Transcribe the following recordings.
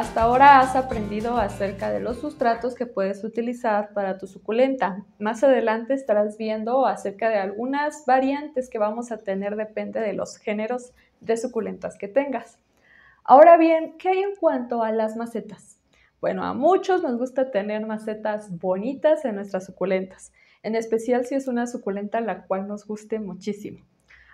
Hasta ahora has aprendido acerca de los sustratos que puedes utilizar para tu suculenta. Más adelante estarás viendo acerca de algunas variantes que vamos a tener, depende de los géneros de suculentas que tengas. Ahora bien, ¿qué hay en cuanto a las macetas? Bueno, a muchos nos gusta tener macetas bonitas en nuestras suculentas, en especial si es una suculenta la cual nos guste muchísimo.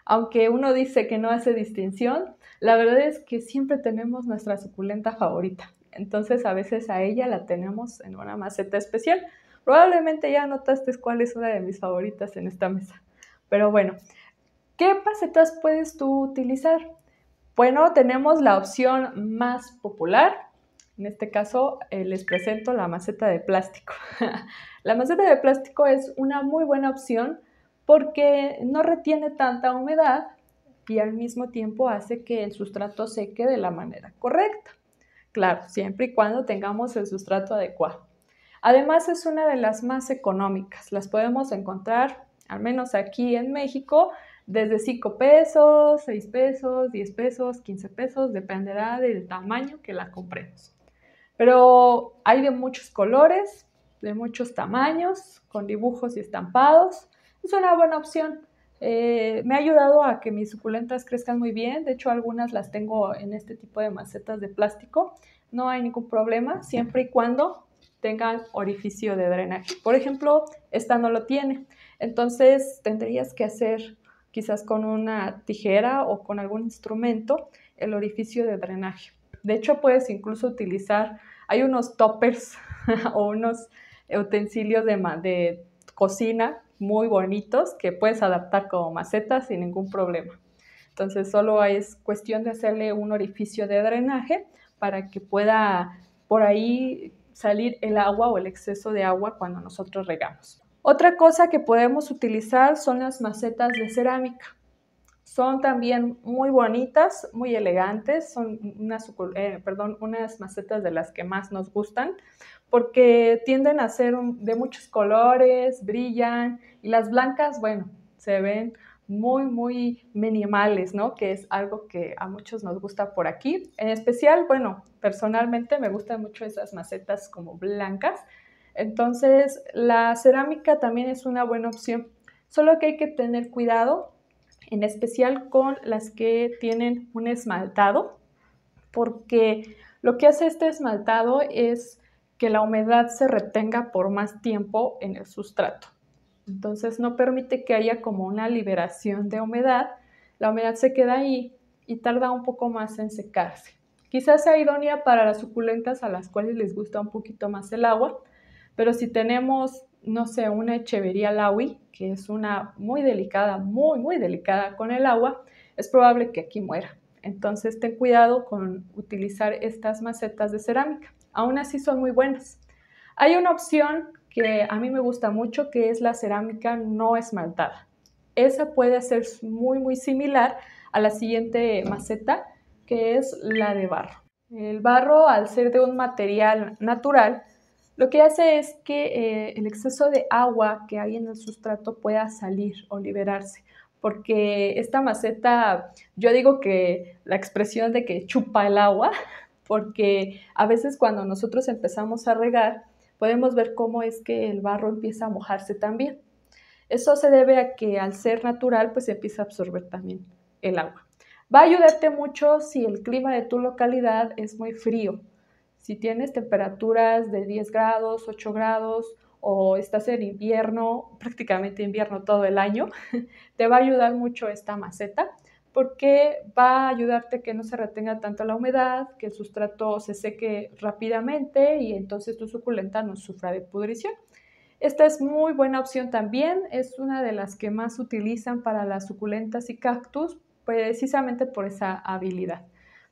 Aunque uno dice que no hace distinción, la verdad es que siempre tenemos nuestra suculenta favorita. Entonces a veces a ella la tenemos en una maceta especial. Probablemente ya notaste cuál es una de mis favoritas en esta mesa. Pero bueno, ¿qué macetas puedes tú utilizar? Bueno, tenemos la opción más popular. En este caso les presento la maceta de plástico. La maceta de plástico es una muy buena opción porque no retiene tanta humedad y al mismo tiempo hace que el sustrato seque de la manera correcta. Claro, siempre y cuando tengamos el sustrato adecuado. Además es una de las más económicas. Las podemos encontrar, al menos aquí en México, desde 5 pesos, 6 pesos, 10 pesos, 15 pesos, dependerá del tamaño que la compremos. Pero hay de muchos colores, de muchos tamaños, con dibujos y estampados. Es una buena opción. Me ha ayudado a que mis suculentas crezcan muy bien. De hecho, algunas las tengo en este tipo de macetas de plástico. No hay ningún problema, siempre y cuando tengan orificio de drenaje. Por ejemplo, esta no lo tiene. Entonces, tendrías que hacer quizás con una tijera o con algún instrumento el orificio de drenaje. De hecho, puedes incluso utilizar, hay unos toppers o unos utensilios de cocina muy bonitos que puedes adaptar como macetas sin ningún problema. Entonces, solo es cuestión de hacerle un orificio de drenaje para que pueda por ahí salir el agua o el exceso de agua cuando nosotros regamos. Otra cosa que podemos utilizar son las macetas de cerámica. Son también muy bonitas, muy elegantes, son unas macetas de las que más nos gustan porque tienden a ser de muchos colores, brillan y las blancas, bueno, se ven muy minimales, ¿no? Que es algo que a muchos nos gusta por aquí. En especial, bueno, personalmente me gustan mucho esas macetas como blancas. Entonces, la cerámica también es una buena opción, solo que hay que tener cuidado en especial con las que tienen un esmaltado, porque lo que hace este esmaltado es que la humedad se retenga por más tiempo en el sustrato. Entonces no permite que haya como una liberación de humedad, la humedad se queda ahí y tarda un poco más en secarse. Quizás sea idónea para las suculentas a las cuales les gusta un poquito más el agua, pero si tenemos, no sé, una Echeveria Laui, que es una muy delicada, muy delicada con el agua, es probable que aquí muera. Entonces ten cuidado con utilizar estas macetas de cerámica. Aún así son muy buenas. Hay una opción que a mí me gusta mucho, que es la cerámica no esmaltada. Esa puede ser muy similar a la siguiente maceta, que es la de barro. El barro, al ser de un material natural, lo que hace es que el exceso de agua que hay en el sustrato pueda salir o liberarse, porque esta maceta, yo digo que la expresión de que chupa el agua, porque a veces cuando nosotros empezamos a regar, podemos ver cómo es que el barro empieza a mojarse también. Eso se debe a que al ser natural, pues empieza a absorber también el agua. Va a ayudarte mucho si el clima de tu localidad es muy frío. Si tienes temperaturas de 10 grados, 8 grados o estás en invierno, prácticamente invierno todo el año, te va a ayudar mucho esta maceta porque va a ayudarte a que no se retenga tanto la humedad, que el sustrato se seque rápidamente y entonces tu suculenta no sufra de pudrición. Esta es muy buena opción también, es una de las que más utilizan para las suculentas y cactus precisamente por esa habilidad.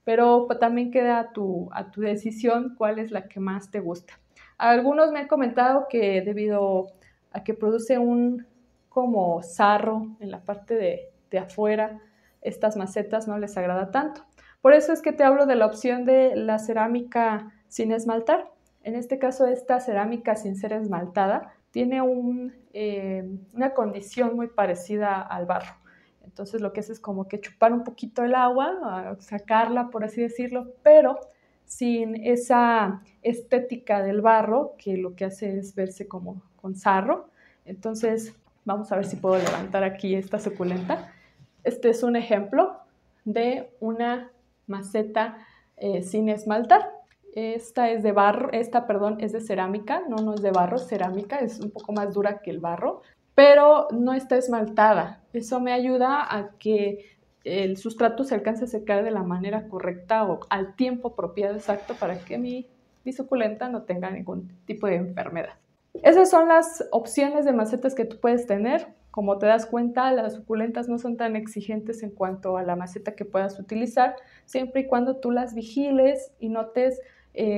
Pero también queda a tu decisión cuál es la que más te gusta. Algunos me han comentado que debido a que produce un como sarro en la parte de afuera, estas macetas no les agrada tanto. Por eso es que te hablo de la opción de la cerámica sin esmaltar. En este caso, esta cerámica sin ser esmaltada tiene una condición muy parecida al barro. Entonces lo que hace es como que chupar un poquito el agua, sacarla, por así decirlo, pero sin esa estética del barro, que lo que hace es verse como con sarro. Entonces, vamos a ver si puedo levantar aquí esta suculenta. Este es un ejemplo de una maceta sin esmaltar. Esta es de barro, es de cerámica, no es de barro, es cerámica, es un poco más dura que el barro, pero no está esmaltada. Eso me ayuda a que el sustrato se alcance a secar de la manera correcta o al tiempo apropiado exacto para que mi suculenta no tenga ningún tipo de enfermedad. Esas son las opciones de macetas que tú puedes tener. Como te das cuenta, las suculentas no son tan exigentes en cuanto a la maceta que puedas utilizar, siempre y cuando tú las vigiles y notes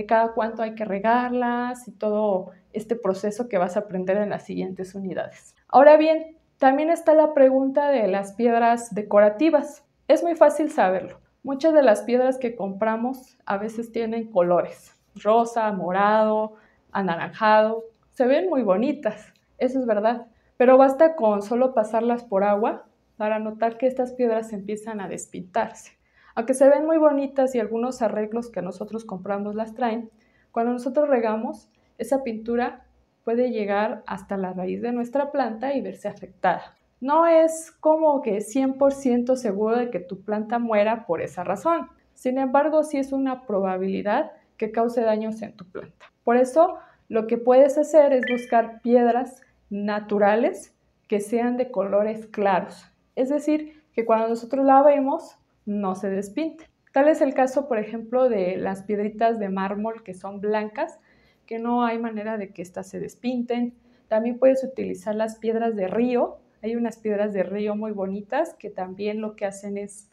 cada cuánto hay que regarlas y todo este proceso que vas a aprender en las siguientes unidades. Ahora bien, también está la pregunta de las piedras decorativas. Es muy fácil saberlo. Muchas de las piedras que compramos a veces tienen colores, rosa, morado, anaranjado. Se ven muy bonitas, eso es verdad, pero basta con solo pasarlas por agua para notar que estas piedras empiezan a despintarse. Aunque se ven muy bonitas y algunos arreglos que nosotros compramos las traen, cuando nosotros regamos, esa pintura puede llegar hasta la raíz de nuestra planta y verse afectada. No es como que 100% seguro de que tu planta muera por esa razón. Sin embargo, sí es una probabilidad que cause daños en tu planta. Por eso, lo que puedes hacer es buscar piedras naturales que sean de colores claros. Es decir, que cuando nosotros la vemos, no se despinte. Tal es el caso, por ejemplo, de las piedritas de mármol que son blancas, que no hay manera de que éstas se despinten. También puedes utilizar las piedras de río. Hay unas piedras de río muy bonitas que también lo que hacen es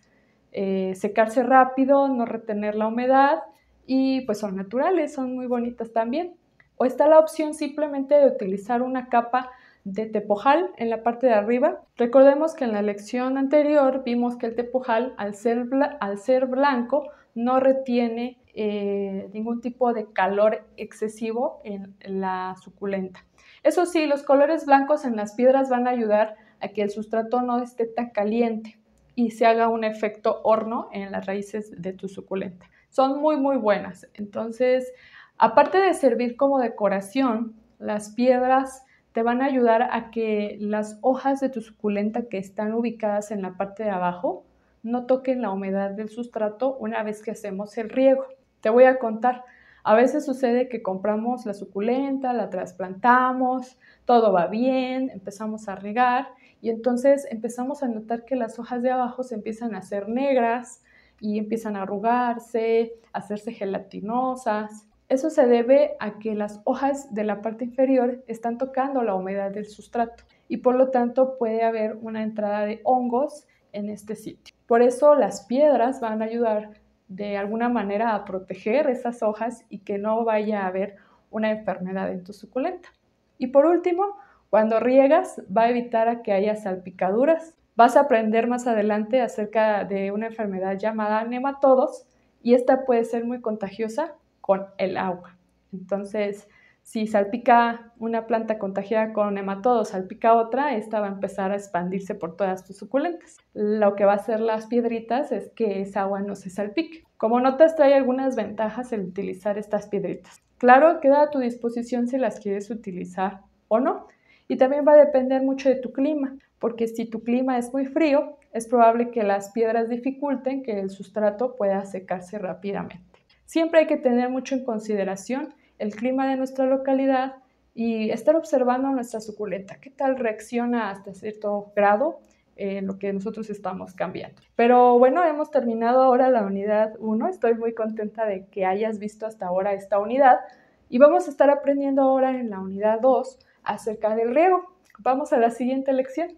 secarse rápido, no retener la humedad y pues son naturales, son muy bonitas también. O está la opción simplemente de utilizar una capa de tepojal en la parte de arriba. Recordemos que en la lección anterior vimos que el tepojal, al ser blanco, no retiene ningún tipo de calor excesivo en la suculenta. Eso sí, los colores blancos en las piedras van a ayudar a que el sustrato no esté tan caliente y se haga un efecto horno en las raíces de tu suculenta. Son muy, muy buenas. Entonces, aparte de servir como decoración, las piedras te van a ayudar a que las hojas de tu suculenta que están ubicadas en la parte de abajo no toquen la humedad del sustrato una vez que hacemos el riego. Te voy a contar, a veces sucede que compramos la suculenta, la trasplantamos, todo va bien, empezamos a regar y entonces empezamos a notar que las hojas de abajo se empiezan a hacer negras y empiezan a arrugarse, a hacerse gelatinosas. Eso se debe a que las hojas de la parte inferior están tocando la humedad del sustrato y por lo tanto puede haber una entrada de hongos en este sitio. Por eso las piedras van a ayudar de alguna manera a proteger esas hojas y que no vaya a haber una enfermedad en tu suculenta. Y por último, cuando riegas va a evitar a que haya salpicaduras. Vas a aprender más adelante acerca de una enfermedad llamada nematodos y esta puede ser muy contagiosa con el agua. Entonces, si salpica una planta contagiada con nematodos, salpica otra, esta va a empezar a expandirse por todas tus suculentas. Lo que va a hacer las piedritas es que esa agua no se salpique. Como notas, trae algunas ventajas el utilizar estas piedritas. Claro, queda a tu disposición si las quieres utilizar o no. Y también va a depender mucho de tu clima, porque si tu clima es muy frío, es probable que las piedras dificulten que el sustrato pueda secarse rápidamente. Siempre hay que tener mucho en consideración el clima de nuestra localidad y estar observando nuestra suculenta, qué tal reacciona hasta cierto grado en lo que nosotros estamos cambiando. Pero bueno, hemos terminado ahora la unidad 1, estoy muy contenta de que hayas visto hasta ahora esta unidad y vamos a estar aprendiendo ahora en la unidad 2 acerca del riego. Vamos a la siguiente lección.